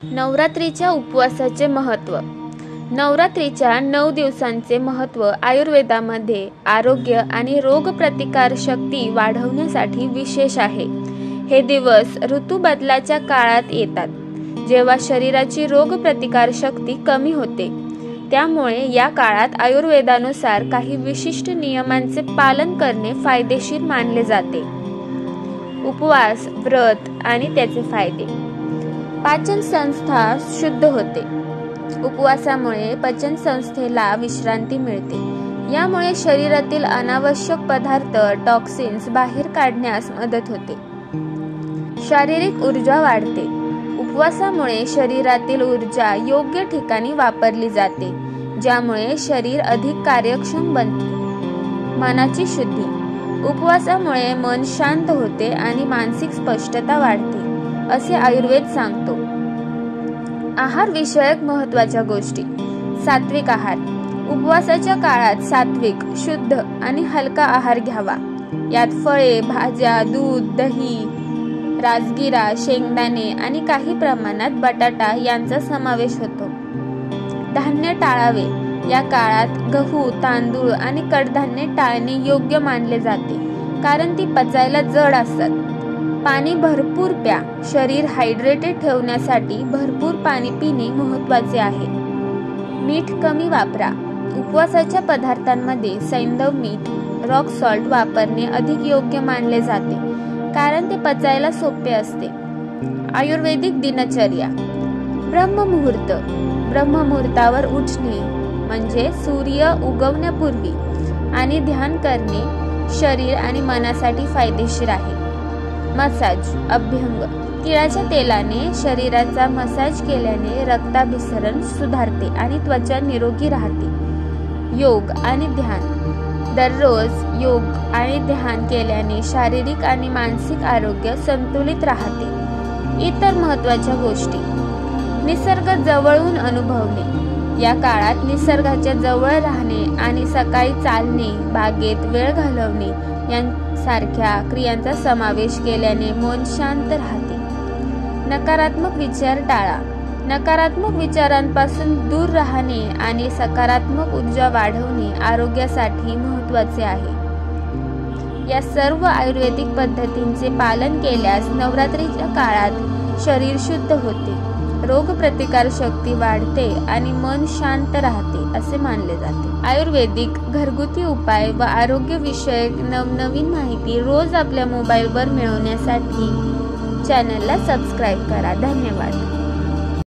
नवरात्रीच्या उपवासाचे महत्त्व. नवरात्रीच्या 9 दिवसांचे महत्त्व आयुर्वेदामध्ये आरोग्य आणि रोगप्रतिकार शक्ती वाढवण्यासाठी विशेष आहे. हे दिवस ऋतू बदलाच्या काळात येतात, जेव्हा शरीराची रोगप्रतिकार शक्ती कमी होते. त्यामुळे या काळात आयुर्वेदानुसार काही विशिष्ट नियमांचे पालन करणे फायदेशीर मानले जाते. उपवास, व्रत आणि त्याचे फायदे. पाचन संस्था शुद्ध होते. उपवासामुळे पचन संस्थेला विश्रांती मिळते. यामुळे शरीरातील अनावश्यक पदार्थ, टॉक्सिन्स बाहेर काढण्यास मदत होते. शारीरिक ऊर्जा वाढते. उपवासामुळे शरीरातील ऊर्जा योग्य ठिकाणी वापरली जाते, ज्यामुळे शरीर अधिक कार्यक्षम बनते. मनाची शुद्धी. उपवासामुळे मन शांत होते आणि मानसिक स्पष्टता वाढते, असे आयुर्वेद सांगतो. आहार विषयक महत्त्वाच्या गोष्टी. सात्विक आहार. उपवासाच्या काळात सात्विक, शुद्ध आणि हलका आहार घ्यावा. यात फळे, भाज्या, दूध, दही, राजगिरा, शेंगदाणे आणि काही प्रमाणात बटाटा यांचा समावेश होतो. धान्य टाळावे. या काळात गहू, तांदूळ आणि कडधान्ये टाळणे योग्य मानले जाते, कारण ती पचायला जड असतात. पाणी भरपूर प्या. शरीर हायड्रेटेड ठेवण्यासाठी भरपूर पाणी पिणे महत्त्वाचे आहे. मीठ कमी वापरा. उपवासाच्या पदार्थांमध्ये सैंधव मीठ, रॉक सॉल्ट वापरणे अधिक योग्य मानले जाते, कारण ते पचायला सोपे असते. आयुर्वेदिक दिनचर्या. ब्रह्ममुहूर्त. ब्रह्ममुहूर्तावर उठणे म्हणजे सूर्य उगवण्यापूर्वी आणि ध्यान करणे शरीर आणि मनासाठी फायदेशीर आहे. मसाज, अभ्यंग. तिळाच्या तेलाने शरीराचा मसाज केल्याने रक्ताभिसरण सुधारते आणि त्वचा निरोगी राहते. योग आणि ध्यान. दररोज योग आणि ध्यान केल्याने शारीरिक आणि मानसिक आरोग्य संतुलित राहते. इतर महत्त्वाच्या गोष्टी. निसर्ग जवळून अनुभवणे. या काळात निसर्गाच्या जवळ राहणे आणि सकाळी चालणे, बागेत वेळ घालवणे यांसारख्या क्रियांचा समावेश केल्याने मन शांत राहते. नकारात्मक विचार टाळा. नकारात्मक विचारांपासून दूर राहणे आणि सकारात्मक ऊर्जा वाढवणे आरोग्यासाठी महत्त्वाचे आहे. या सर्व आयुर्वेदिक पद्धतींचे पालन केल्यास नवरात्रीच्या काळात शरीर शुद्ध होते, रोगप्रतिकार शक्ती वाढते आणि मन शांत राहते असे मानले जाते. आयुर्वेदिक घरगुती उपाय व आरोग्यविषयक नवनवीन माहिती रोज आपल्या मोबाईलवर मिळवण्यासाठी चॅनलला सबस्क्राईब करा. धन्यवाद.